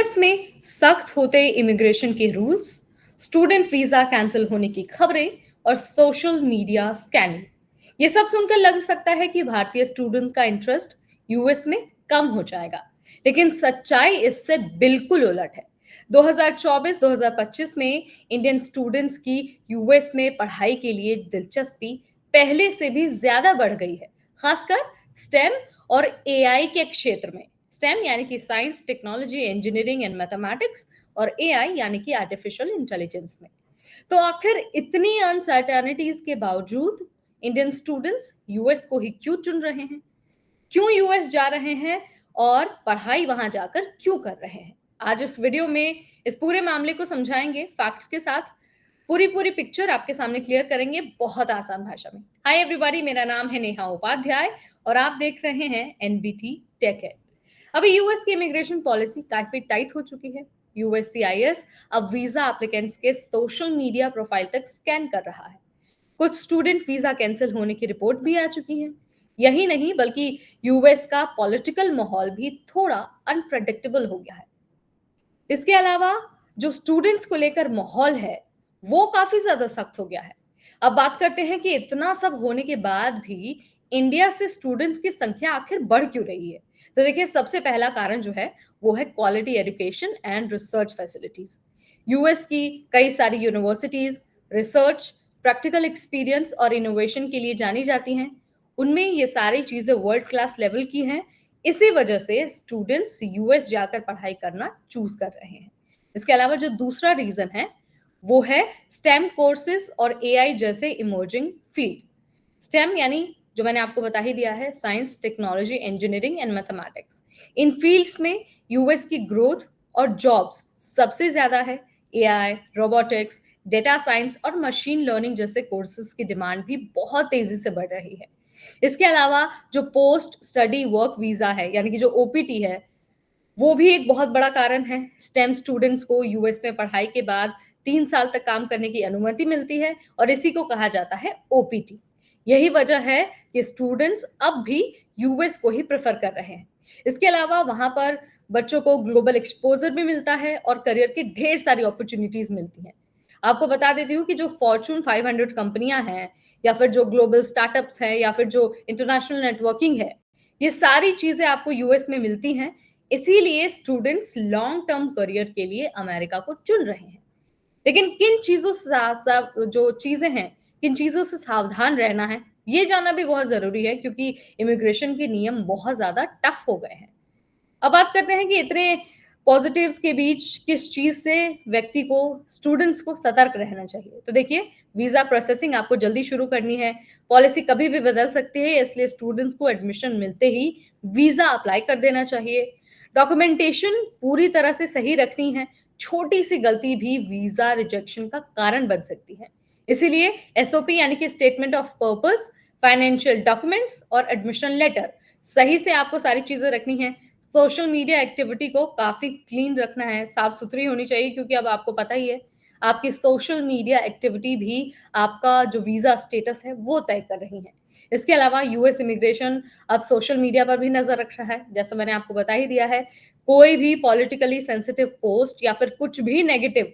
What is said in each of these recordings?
US में सख्त होते इमिग्रेशन के रूल्स, स्टूडेंट वीजा कैंसिल होने की खबरें और सोशल मीडिया स्कैनिंग। ये सब सुनकर लग सकता है कि भारतीय स्टूडेंट्स का इंटरेस्ट यूएस में कम हो जाएगा, लेकिन सच्चाई इससे बिल्कुल उलट है। 2024-2025 में इंडियन स्टूडेंट्स की यूएस में पढ़ाई के लिए दिलचस्पी पहले से भी ज्यादा बढ़ गई है, खासकर स्टेम और एआई के क्षेत्र में। स्टेम यानी कि science, technology, engineering and mathematics, और एआई यानी कि आर्टिफिशियल इंटेलिजेंस में। तो आखिर इतनी अनसर्टेनिटीज के बावजूद इंडियन स्टूडेंट्स यूएस को ही क्यों चुन रहे हैं? क्यों यूएस जा रहे हैं और पढ़ाई वहां जाकर क्यों कर रहे हैं? आज इस वीडियो में इस पूरे मामले को समझाएंगे फैक्ट्स के साथ। पूरी पूरी पिक्चर आपके सामने क्लियर करेंगे बहुत आसान भाषा में। हाय एवरीबॉडी, मेरा नाम है नेहा उपाध्याय और आप देख रहे हैं एनबीटी टेक एड। अभी यूएस की इमिग्रेशन पॉलिसी काफी टाइट हो चुकी है। यूएससीआईएस अब वीजा एप्लीकेंट्स के सोशल मीडिया प्रोफाइल तक स्कैन कर रहा है। कुछ स्टूडेंट वीजा कैंसिल होने की रिपोर्ट भी आ चुकी है। यही नहीं, बल्कि यूएस का पॉलिटिकल माहौल भी थोड़ा अनप्रेडिक्टेबल हो गया है। इसके अलावा जो स्टूडेंट्स को लेकर माहौल है वो काफी ज्यादा सख्त हो गया है। अब बात करते हैं कि इतना सब होने के बाद भी इंडिया से स्टूडेंट्स की संख्या आखिर बढ़ क्यों रही है? तो देखिए, सबसे पहला कारण जो है वो है quality education and research facilities. US की कई सारी यूनिवर्सिटीज रिसर्च, प्रैक्टिकल एक्सपीरियंस और इनोवेशन के लिए जानी जाती हैं। उनमें ये सारी चीजें वर्ल्ड क्लास लेवल की हैं। इसी वजह से स्टूडेंट्स यूएस जाकर पढ़ाई करना चूज कर रहे हैं। इसके अलावा जो दूसरा रीजन है वो है स्टेम कोर्सेज और एआई जैसे इमर्जिंग फील्ड। स्टेम यानी जो मैंने आपको बता ही दिया है, science, technology, engineering and mathematics. In fields में यूएस की ग्रोथ और जॉब्स सबसे ज्यादा है। एआई, रोबोटिक्स, डेटा साइंस और मशीन लर्निंग जैसे कोर्सेज की डिमांड भी बहुत तेजी से बढ़ रही है। इसके अलावा जो पोस्ट स्टडी वर्क वीजा है यानी कि जो ओपीटी है, वो भी एक बहुत बड़ा कारण है। स्टेम स्टूडेंट्स को यूएस में पढ़ाई के बाद 3 साल तक काम करने की अनुमति मिलती है और इसी को कहा जाता है ओपीटी। यही वजह है कि स्टूडेंट्स अब भी यूएस को ही प्रेफर कर रहे हैं। इसके अलावा वहां पर बच्चों को ग्लोबल एक्सपोजर भी मिलता है और करियर की ढेर सारी अपॉर्चुनिटीज मिलती हैं। आपको बता देती हूँ कि जो फॉर्चून 500 कंपनियां हैं, या फिर जो ग्लोबल स्टार्टअप्स हैं, या फिर जो इंटरनेशनल नेटवर्किंग है, ये सारी चीजें आपको यूएस में मिलती हैं। इसीलिए स्टूडेंट्स लॉन्ग टर्म करियर के लिए अमेरिका को चुन रहे हैं। लेकिन किन चीजों से जो चीजें हैं, किन चीजों से सावधान रहना है, ये जानना भी बहुत जरूरी है, क्योंकि इमिग्रेशन के नियम बहुत ज्यादा टफ हो गए हैं। अब बात करते हैं कि इतने पॉजिटिव्स के बीच किस चीज से व्यक्ति को, स्टूडेंट्स को सतर्क रहना चाहिए। तो देखिए, वीजा प्रोसेसिंग आपको जल्दी शुरू करनी है। पॉलिसी कभी भी बदल सकती है, इसलिए स्टूडेंट्स को एडमिशन मिलते ही वीजा अप्लाई कर देना चाहिए। डॉक्यूमेंटेशन पूरी तरह से सही रखनी है। छोटी सी गलती भी वीजा रिजेक्शन का कारण बन सकती है। इसीलिए एसओपी यानी कि statement of purpose, financial documents और एडमिशन लेटर सही से आपको सारी चीजें रखनी है। सोशल मीडिया एक्टिविटी को काफी क्लीन रखना है, साफ सुथरी होनी चाहिए, क्योंकि अब आपको पता ही है आपकी सोशल मीडिया एक्टिविटी भी आपका जो वीजा स्टेटस है वो तय कर रही है। इसके अलावा यूएस इमिग्रेशन अब सोशल मीडिया पर भी नजर रख रहा है। जैसे मैंने आपको बता ही दिया है, कोई भी पॉलिटिकली सेंसिटिव पोस्ट या फिर कुछ भी नेगेटिव,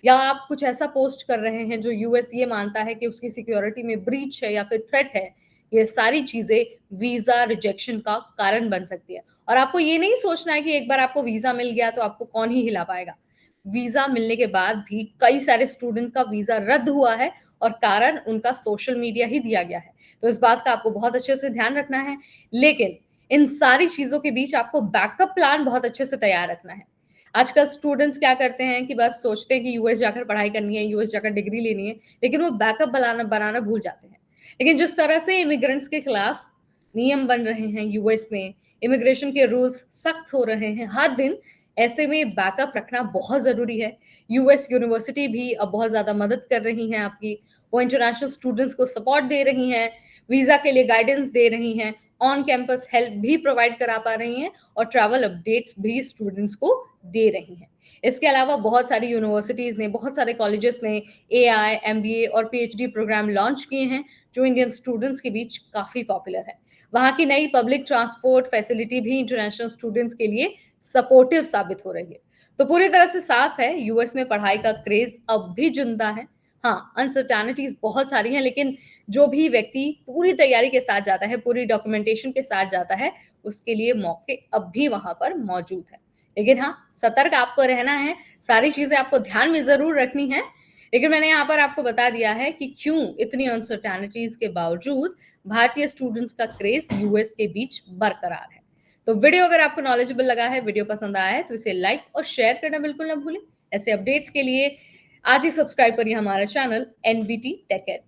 या आप कुछ ऐसा पोस्ट कर रहे हैं जो यूएस ये मानता है कि उसकी सिक्योरिटी में ब्रीच है या फिर थ्रेट है, ये सारी चीजें वीजा रिजेक्शन का कारण बन सकती है। और आपको ये नहीं सोचना है कि एक बार आपको वीजा मिल गया तो आपको कौन ही हिला पाएगा। वीजा मिलने के बाद भी कई सारे स्टूडेंट का वीजा रद्द हुआ है और कारण उनका सोशल मीडिया ही दिया गया है। तो इस बात का आपको बहुत अच्छे से ध्यान रखना है। लेकिन इन सारी चीजों के बीच आपको बैकअप प्लान बहुत अच्छे से तैयार रखना है। आजकल स्टूडेंट्स क्या करते हैं कि बस सोचते हैं कि यूएस जाकर पढ़ाई करनी है, यूएस जाकर डिग्री लेनी है, लेकिन वो बैकअप बनाना बनाना भूल जाते हैं। लेकिन जिस तरह से इमिग्रेंट्स के खिलाफ नियम बन रहे हैं यूएस में, इमिग्रेशन के रूल्स सख्त हो रहे हैं हर दिन, ऐसे में बैकअप रखना बहुत जरूरी है। यूएस यूनिवर्सिटी भी अब बहुत ज्यादा मदद कर रही हैं आपकी। वो इंटरनेशनल स्टूडेंट्स को सपोर्ट दे रही हैं, वीजा के लिए गाइडेंस दे रही हैं, ऑन कैंपस हेल्प भी प्रोवाइड करा पा रही हैं और ट्रैवल अपडेट्स भी स्टूडेंट्स को दे रही हैं। इसके अलावा बहुत सारी यूनिवर्सिटीज ने, बहुत सारे कॉलेजेस ने एआई, एमबीए और पीएचडी प्रोग्राम लॉन्च किए हैं, जो इंडियन स्टूडेंट्स के बीच काफी पॉपुलर है। वहां की नई पब्लिक ट्रांसपोर्ट फैसिलिटी भी इंटरनेशनल स्टूडेंट्स के लिए सपोर्टिव साबित हो रही है। तो पूरी तरह से साफ है, यूएस में पढ़ाई का क्रेज अब भी जिंदा है। हाँ, अनसर्टेनिटीज बहुत सारी हैं, लेकिन जो भी व्यक्ति पूरी तैयारी के साथ जाता है, पूरी डॉक्यूमेंटेशन के साथ जाता है, उसके लिए मौके अब भी वहां पर मौजूद है। लेकिन हाँ, सतर्क आपको रहना है, सारी चीजें आपको ध्यान में जरूर रखनी है। लेकिन मैंने यहाँ पर आपको बता दिया है कि क्यों इतनी अनसर्टेनिटीज के बावजूद भारतीय स्टूडेंट्स का क्रेज यूएस के बीच बरकरार है। तो वीडियो अगर आपको नॉलेजेबल लगा है, वीडियो पसंद आया है, तो इसे लाइक और शेयर करना बिल्कुल ना भूलें। ऐसे अपडेट्स के लिए आज ही सब्सक्राइब करिए हमारा चैनल एनबीटी टेक एड।